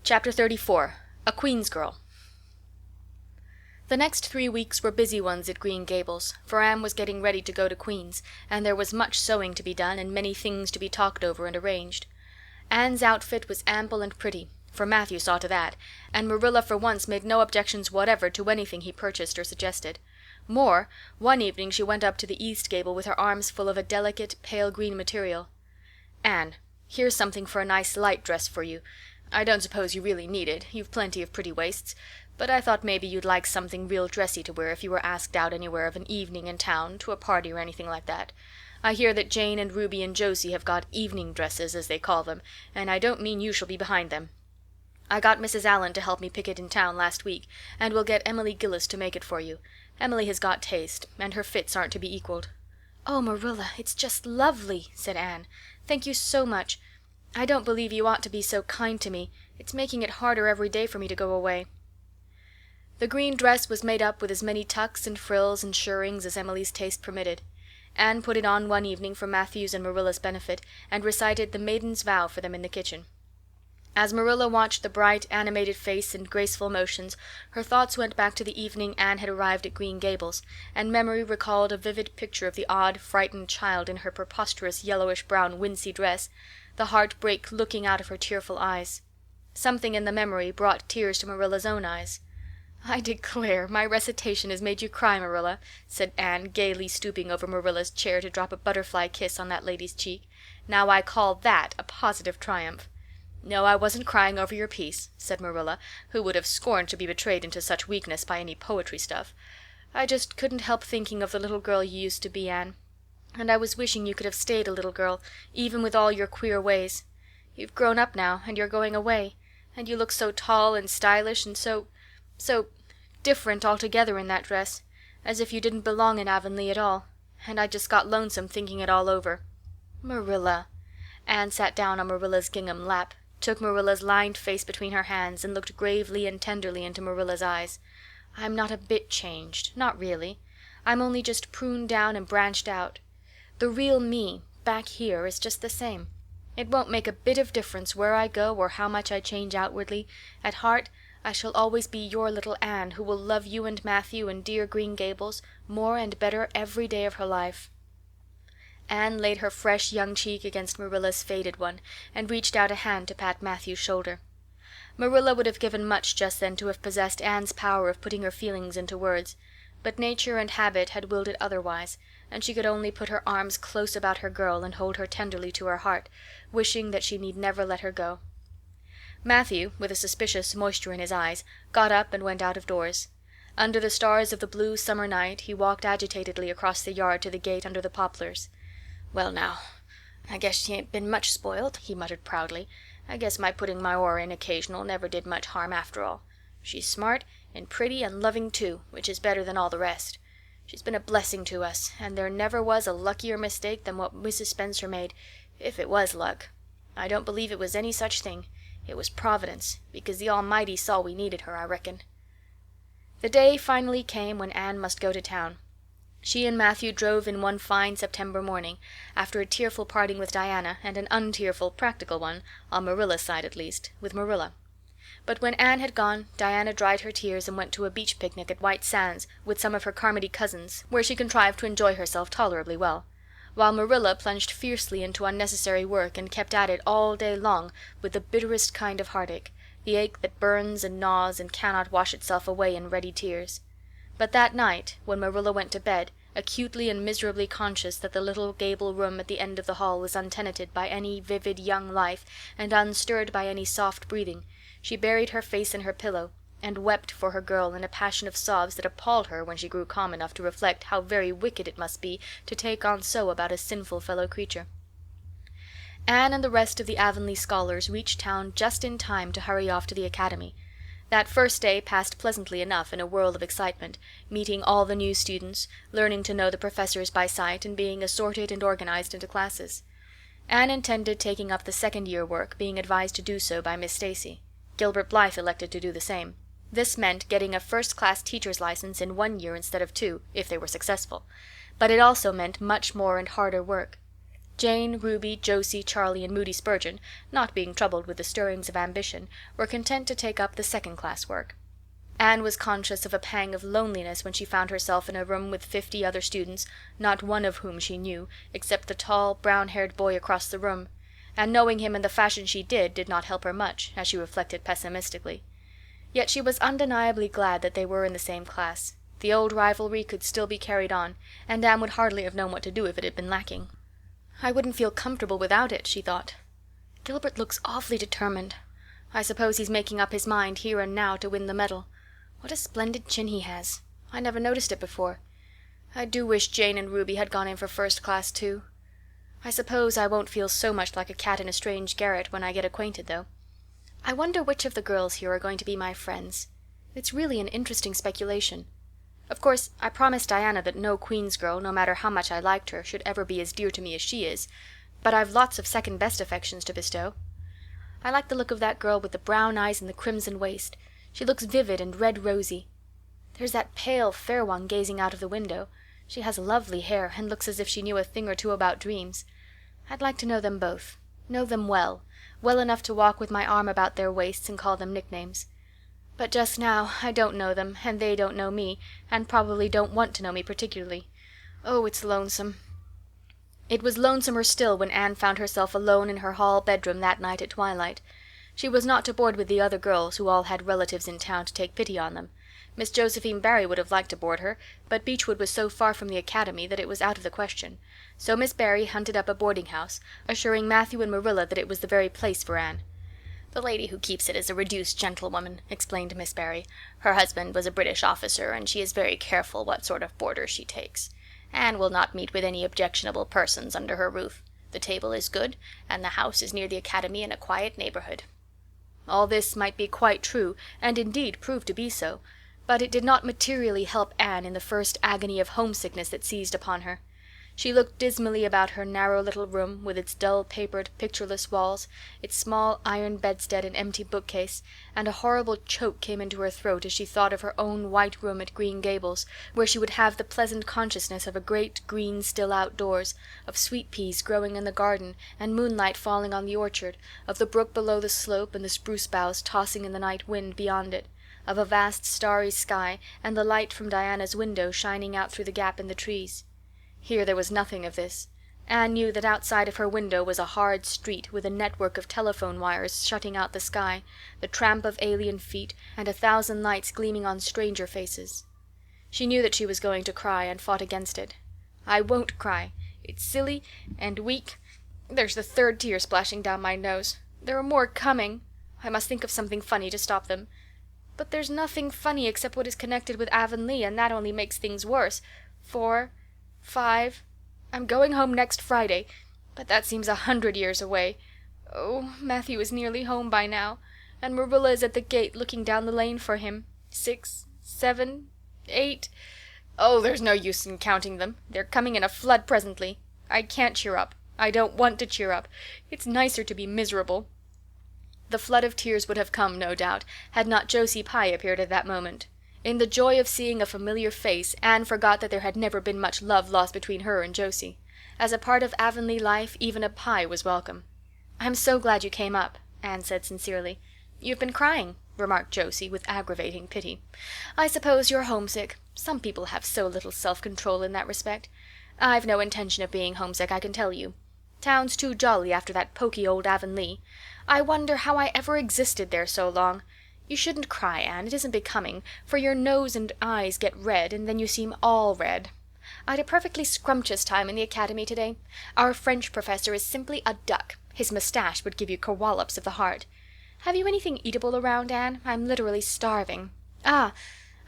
Chapter 34. A Queen's Girl. The next 3 weeks were busy ones at Green Gables, for Anne was getting ready to go to Queen's, and there was much sewing to be done and many things to be talked over and arranged. Anne's outfit was ample and pretty, for Matthew saw to that, and Marilla for once made no objections whatever to anything he purchased or suggested. More, one evening she went up to the east gable with her arms full of a delicate, pale green material. "Anne, here's something for a nice light dress for you. I don't suppose you really need it, you've plenty of pretty waists, but I thought maybe you'd like something real dressy to wear if you were asked out anywhere of an evening in town, to a party or anything like that. I hear that Jane and Ruby and Josie have got evening dresses, as they call them, and I don't mean you shall be behind them. I got Mrs. Allan to help me pick it in town last week, and we'll get Emily Gillis to make it for you. Emily has got taste, and her fits aren't to be equaled." "Oh, Marilla, it's just lovely," said Anne. "Thank you so much. I don't believe you ought to be so kind to me. It's making it harder every day for me to go away." The green dress was made up with as many tucks and frills and shirrings as Emily's taste permitted. Anne put it on one evening for Matthew's and Marilla's benefit, and recited the Maiden's Vow for them in the kitchen. As Marilla watched the bright, animated face and graceful motions, her thoughts went back to the evening Anne had arrived at Green Gables, and memory recalled a vivid picture of the odd, frightened child in her preposterous yellowish-brown wincey dress, the heartbreak looking out of her tearful eyes. Something in the memory brought tears to Marilla's own eyes. "I declare, my recitation has made you cry, Marilla," said Anne, gaily stooping over Marilla's chair to drop a butterfly kiss on that lady's cheek. "Now I call that a positive triumph." "No, I wasn't crying over your piece," said Marilla, who would have scorned to be betrayed into such weakness by any poetry stuff. "I just couldn't help thinking of the little girl you used to be, Anne. And I was wishing you could have stayed a little girl, even with all your queer ways. You've grown up now, and you're going away, and you look so tall and stylish and so different altogether in that dress, as if you didn't belong in Avonlea at all, and I just got lonesome thinking it all over." "Marilla." Anne sat down on Marilla's gingham lap, took Marilla's lined face between her hands, and looked gravely and tenderly into Marilla's eyes. "I'm not a bit changed, not really. I'm only just pruned down and branched out. The real me, back here, is just the same. It won't make a bit of difference where I go or how much I change outwardly. At heart I shall always be your little Anne, who will love you and Matthew and dear Green Gables more and better every day of her life." Anne laid her fresh young cheek against Marilla's faded one, and reached out a hand to pat Matthew's shoulder. Marilla would have given much just then to have possessed Anne's power of putting her feelings into words, but nature and habit had willed it otherwise, and she could only put her arms close about her girl and hold her tenderly to her heart, wishing that she need never let her go. Matthew, with a suspicious moisture in his eyes, got up and went out of doors. Under the stars of the blue summer night he walked agitatedly across the yard to the gate under the poplars. "Well now, I guess she ain't been much spoiled," he muttered proudly. "I guess my putting my oar in occasional never did much harm after all. She's smart and pretty and loving too, which is better than all the rest. She's been a blessing to us, and there never was a luckier mistake than what Mrs. Spencer made, if it was luck. I don't believe it was any such thing. It was Providence, because the Almighty saw we needed her, I reckon." The day finally came when Anne must go to town. She and Matthew drove in one fine September morning, after a tearful parting with Diana and an untearful, practical one, on Marilla's side at least, with Marilla. But when Anne had gone, Diana dried her tears and went to a beach picnic at White Sands with some of her Carmody cousins, where she contrived to enjoy herself tolerably well, while Marilla plunged fiercely into unnecessary work and kept at it all day long with the bitterest kind of heartache, the ache that burns and gnaws and cannot wash itself away in ready tears. But that night, when Marilla went to bed, acutely and miserably conscious that the little gable room at the end of the hall was untenanted by any vivid young life and unstirred by any soft breathing, she buried her face in her pillow and wept for her girl in a passion of sobs that appalled her when she grew calm enough to reflect how very wicked it must be to take on so about a sinful fellow creature. Anne and the rest of the Avonlea scholars reached town just in time to hurry off to the academy. That first day passed pleasantly enough in a whirl of excitement, meeting all the new students, learning to know the professors by sight, and being assorted and organized into classes. Anne intended taking up the second-year work, being advised to do so by Miss Stacy. Gilbert Blythe elected to do the same. This meant getting a first-class teacher's license in 1 year instead of 2, if they were successful. But it also meant much more and harder work. Jane, Ruby, Josie, Charlie, and Moody Spurgeon, not being troubled with the stirrings of ambition, were content to take up the second-class work. Anne was conscious of a pang of loneliness when she found herself in a room with 50 other students, not one of whom she knew, except the tall, brown-haired boy across the room, and knowing him in the fashion she did not help her much, as she reflected pessimistically. Yet she was undeniably glad that they were in the same class. The old rivalry could still be carried on, and Anne would hardly have known what to do if it had been lacking. "I wouldn't feel comfortable without it," she thought. "Gilbert looks awfully determined. I suppose he's making up his mind here and now to win the medal. What a splendid chin he has. I never noticed it before. I do wish Jane and Ruby had gone in for first class too. I suppose I won't feel so much like a cat in a strange garret when I get acquainted, though. I wonder which of the girls here are going to be my friends. It's really an interesting speculation. Of course, I promised Diana that no Queen's girl, no matter how much I liked her, should ever be as dear to me as she is, but I've lots of second-best affections to bestow. I like the look of that girl with the brown eyes and the crimson waist. She looks vivid and red-rosy. There's that pale, fair one gazing out of the window. She has lovely hair, and looks as if she knew a thing or two about dreams. I'd like to know them both. Know them well enough to walk with my arm about their waists and call them nicknames. But just now I don't know them, and they don't know me, and probably don't want to know me particularly. Oh, it's lonesome." It was lonesomer still when Anne found herself alone in her hall bedroom that night at twilight. She was not to board with the other girls, who all had relatives in town to take pity on them. Miss Josephine Barry would have liked to board her, but Beechwood was so far from the academy that it was out of the question. So Miss Barry hunted up a boarding-house, assuring Matthew and Marilla that it was the very place for Anne. "The lady who keeps it is a reduced gentlewoman," explained Miss Barry. "Her husband was a British officer, and she is very careful what sort of boarders she takes. Anne will not meet with any objectionable persons under her roof. The table is good, and the house is near the academy in a quiet neighborhood." All this might be quite true, and indeed proved to be so, but it did not materially help Anne in the first agony of homesickness that seized upon her. She looked dismally about her narrow little room, with its dull-papered, pictureless walls, its small iron bedstead and empty bookcase, and a horrible choke came into her throat as she thought of her own white room at Green Gables, where she would have the pleasant consciousness of a great green still outdoors, of sweet peas growing in the garden and moonlight falling on the orchard, of the brook below the slope and the spruce boughs tossing in the night wind beyond it, of a vast starry sky and the light from Diana's window shining out through the gap in the trees. Here there was nothing of this. Anne knew that outside of her window was a hard street with a network of telephone wires shutting out the sky, the tramp of alien feet, and 1,000 lights gleaming on stranger faces. She knew that she was going to cry, and fought against it. "I won't cry. It's silly and weak. There's the third tear splashing down my nose. There are more coming. I must think of something funny to stop them. But there's nothing funny except what is connected with Avonlea, and that only makes things worse. 4, 5. I'm going home next Friday, but that seems 100 years away. Oh, Matthew is nearly home by now, and Marilla is at the gate looking down the lane for him. 6, 7, 8. Oh, there's no use in counting them. They're coming in a flood presently. I can't cheer up. I don't want to cheer up. It's nicer to be miserable." The flood of tears would have come, no doubt, had not Josie Pye appeared at that moment. In the joy of seeing a familiar face, Anne forgot that there had never been much love lost between her and Josie. As a part of Avonlea life, even a Pye was welcome. "I'm so glad you came up," Anne said sincerely. "You've been crying," remarked Josie, with aggravating pity. "I suppose you're homesick. Some people have so little self-control in that respect. I've no intention of being homesick, I can tell you. Town's too jolly after that poky old Avonlea. I wonder how I ever existed there so long. You shouldn't cry, Anne, it isn't becoming, for your nose and eyes get red, and then you seem all red. I'd a perfectly scrumptious time in the academy today. Our French professor is simply a duck. His moustache would give you kerwallops of the heart. Have you anything eatable around, Anne? I'm literally starving. Ah,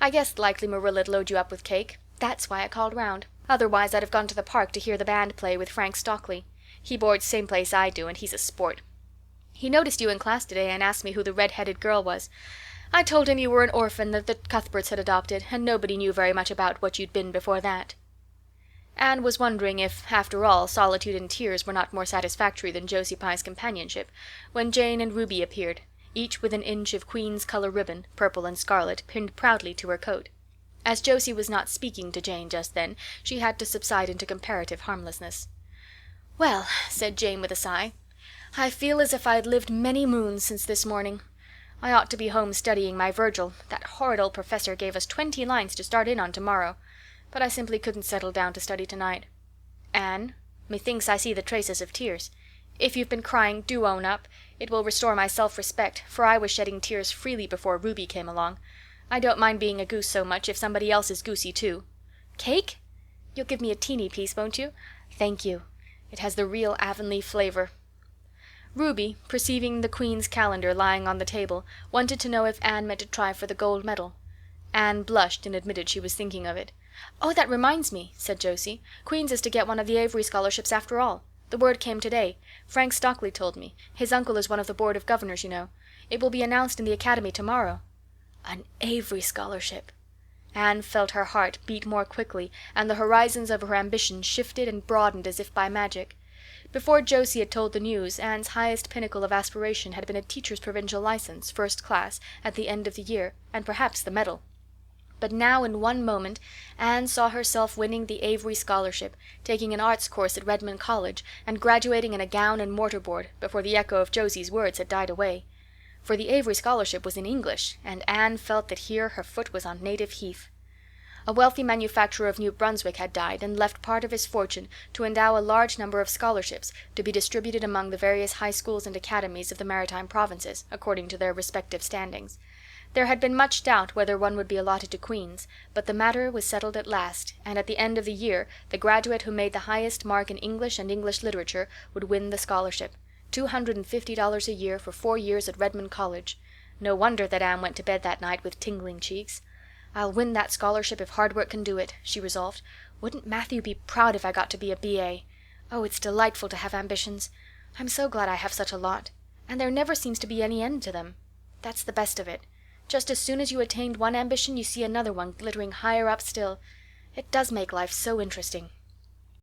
I guessed likely Marilla'd load you up with cake. That's why I called round. Otherwise I'd have gone to the park to hear the band play with Frank Stockley. He boards same place I do, and he's a sport. He noticed you in class today and asked me who the red-headed girl was. I told him you were an orphan that the Cuthberts had adopted, and nobody knew very much about what you'd been before that." Anne was wondering if, after all, solitude and tears were not more satisfactory than Josie Pye's companionship, when Jane and Ruby appeared, each with an inch of Queen's color ribbon, purple and scarlet, pinned proudly to her coat. As Josie was not speaking to Jane just then, she had to subside into comparative harmlessness. "Well," said Jane with a sigh, "I feel as if I'd lived many moons since this morning. I ought to be home studying my Virgil. That horrid old professor gave us 20 lines to start in on tomorrow. But I simply couldn't settle down to study tonight. Anne, methinks I see the traces of tears. If you've been crying, do own up. It will restore my self-respect, for I was shedding tears freely before Ruby came along. I don't mind being a goose so much if somebody else is goosey too. Cake? You'll give me a teeny piece, won't you? Thank you. It has the real Avonlea flavor." Ruby, perceiving the Queen's calendar lying on the table, wanted to know if Anne meant to try for the gold medal. Anne blushed and admitted she was thinking of it. "Oh, that reminds me," said Josie. "Queen's is to get one of the Avery scholarships after all. The word came today. Frank Stockley told me. His uncle is one of the board of governors, you know. It will be announced in the academy tomorrow." An Avery scholarship! Anne felt her heart beat more quickly, and the horizons of her ambition shifted and broadened as if by magic. Before Josie had told the news, Anne's highest pinnacle of aspiration had been a teacher's provincial license, first class, at the end of the year, and perhaps the medal. But now in one moment Anne saw herself winning the Avery scholarship, taking an arts course at Redmond College, and graduating in a gown and mortar board before the echo of Josie's words had died away. For the Avery scholarship was in English, and Anne felt that here her foot was on native heath. A wealthy manufacturer of New Brunswick had died and left part of his fortune to endow a large number of scholarships to be distributed among the various high schools and academies of the Maritime Provinces, according to their respective standings. There had been much doubt whether one would be allotted to Queen's, but the matter was settled at last, and at the end of the year the graduate who made the highest mark in English and English literature would win the scholarship. $250 a year for 4 years at Redmond College. No wonder that Anne went to bed that night with tingling cheeks. "I'll win that scholarship if hard work can do it," she resolved. "Wouldn't Matthew be proud if I got to be a B.A.? Oh, it's delightful to have ambitions. I'm so glad I have such a lot. And there never seems to be any end to them. That's the best of it. Just as soon as you attained one ambition you see another one glittering higher up still. It does make life so interesting."